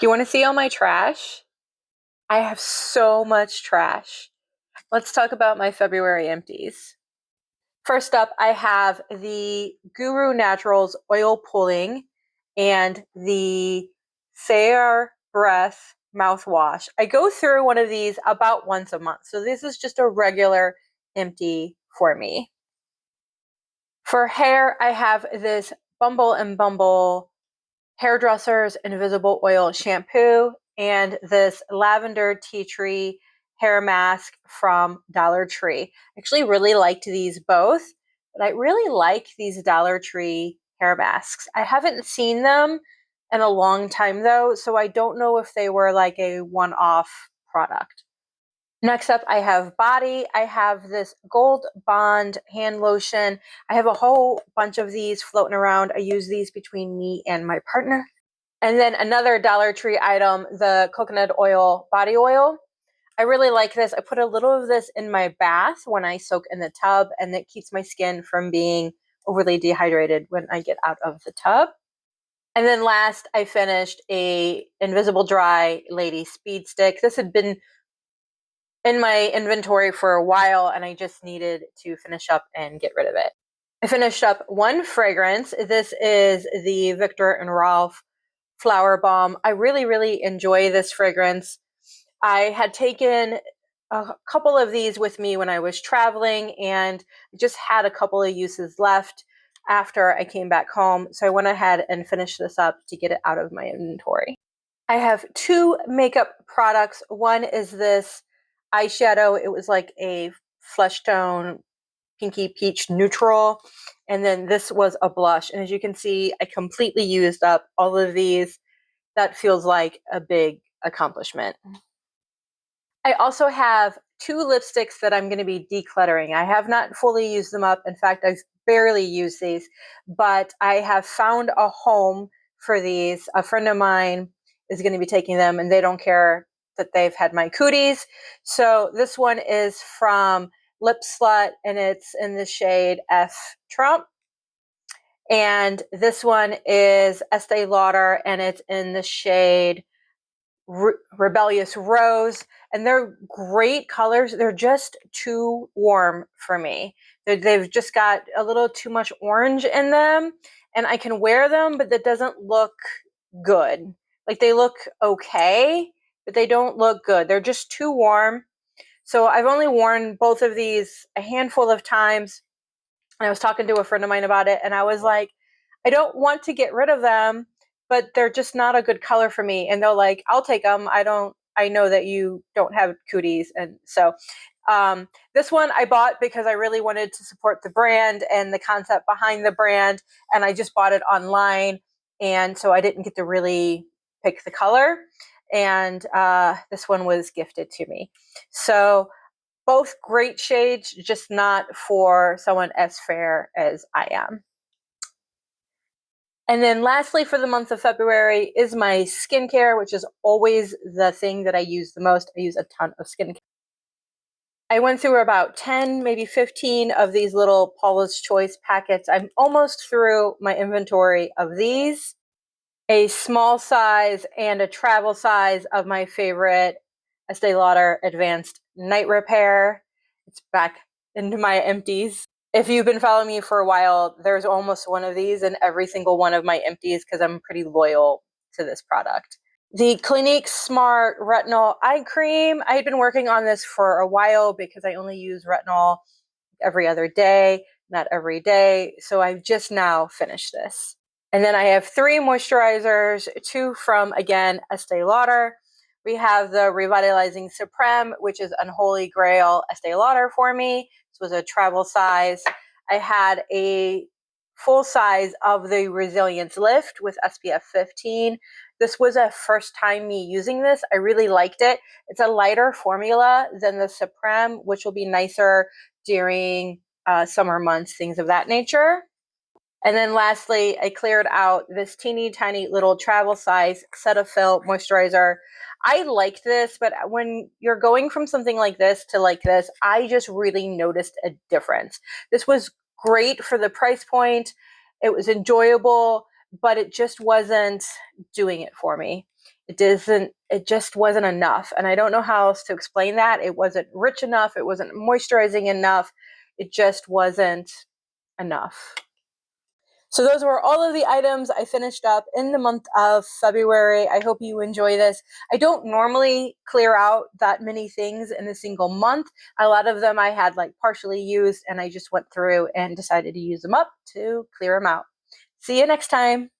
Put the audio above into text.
Do you want to see all my trash? I have so much trash. Let's talk about my February empties. First up, I have the Guru Naturals oil pulling and the Fair Breath mouthwash. I go through one of these about once a month, so this is just a regular empty for me. For hair, I have this Bumble and Bumble Hairdresser's Invisible Oil Shampoo and this Lavender Tea Tree hair mask from Dollar Tree. I actually really liked these both, but I really like these Dollar Tree hair masks. I haven't seen them in a long time though, so I don't know if they were like a one-off product. Next up, I have body. I have this Gold Bond hand lotion. I have a whole bunch of these floating around. I use these between me and my partner. And then another Dollar Tree item, the coconut oil body oil. I really like this. I put a little of this in my bath when I soak in the tub, and it keeps my skin from being overly dehydrated when I get out of the tub. And then last, I finished a Invisible Dry Lady Speed Stick. This had been in my inventory for a while, and I just needed to finish up and get rid of it. I finished up one fragrance. This is the Viktor and Rolf Flower Bomb. I really, really enjoy this fragrance. I had taken a couple of these with me when I was traveling and just had a couple of uses left after I came back home. So I went ahead and finished this up to get it out of my inventory. I have two makeup products. One is this eyeshadow. It was like a flesh tone pinky peach neutral. And then this was a blush. And as you can see, I completely used up all of these. That feels like a big accomplishment. I also have two lipsticks that I'm going to be decluttering. I have not fully used them up. In fact, I've barely used these, but I have found a home for these. A friend of mine is going to be taking them, and they don't care that they've had my cooties. So this one is from Lip Slut, and it's in the shade F Trump. And this one is Estee Lauder, and it's in the shade Rebellious Rose. And they're great colors. They're just too warm for me. They've just got a little too much orange in them, and I can wear them, but that doesn't look good. Like, they look okay, but they don't look good. They're just too warm. So I've only worn both of these a handful of times. And I was talking to a friend of mine about it, and I was like, I don't want to get rid of them, but they're just not a good color for me. And they're like, I'll take them. I know that you don't have cooties. And so this one I bought because I really wanted to support the brand and the concept behind the brand. And I just bought it online. And so I didn't get to really pick the color. And this one was gifted to me. So both great shades, just not for someone as fair as I am. And then lastly, for the month of February is my skincare, which is always the thing that I use the most. I use a ton of skincare. I went through about 10, maybe 15 of these little Paula's Choice packets. I'm almost through my inventory of these. A small size and a travel size of my favorite Estee Lauder Advanced Night Repair. It's back into my empties. If you've been following me for a while, there's almost one of these in every single one of my empties because I'm pretty loyal to this product. The Clinique Smart Retinol Eye Cream. I had been working on this for a while because I only use retinol every other day, not every day. So I've just now finished this. And then I have three moisturizers, two from, again, Estee Lauder. We have the Revitalizing Supreme, which is Unholy Grail Estee Lauder for me. This was a travel size. I had a full size of the Resilience Lift with SPF 15. This was a first time me using this. I really liked it. It's a lighter formula than the Supreme, which will be nicer during summer months, things of that nature. And then lastly, I cleared out this teeny tiny little travel size Cetaphil moisturizer. I like this, but when you're going from something like this to like this, I just really noticed a difference. This was great for the price point. It was enjoyable, but it just wasn't doing it for me. it just wasn't enough. And I don't know how else to explain that. It wasn't rich enough. It wasn't moisturizing enough. It just wasn't enough. So those were all of the items I finished up in the month of February. I hope you enjoy this. I don't normally clear out that many things in a single month. A lot of them I had like partially used, and I just went through and decided to use them up to clear them out. See you next time.